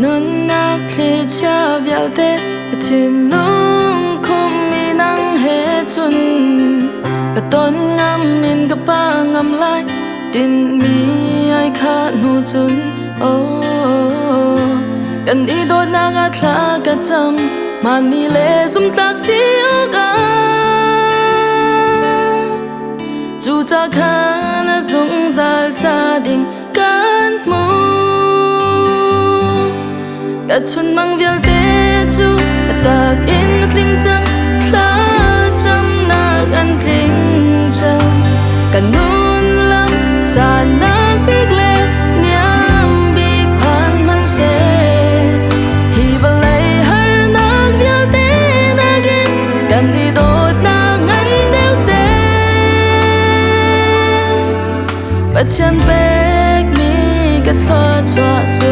nun nak li cha vial te tin lung khom mi nang he chun ka ton ngam min ka pa ngam lai tin mi ai kha nu chun kan đi đốt nang at la ka cham man mi le zum tak si ga chu cha khan zung zal cha ding kan mu ka chun mang vial te chu tak in tling chang thla cham nak an tling cha kan nun lam sa nak big le niam big phan man se hi valai har nak vial te nagin kan đi đốt nang an deu se Pathian Pekmi ka thla chwa su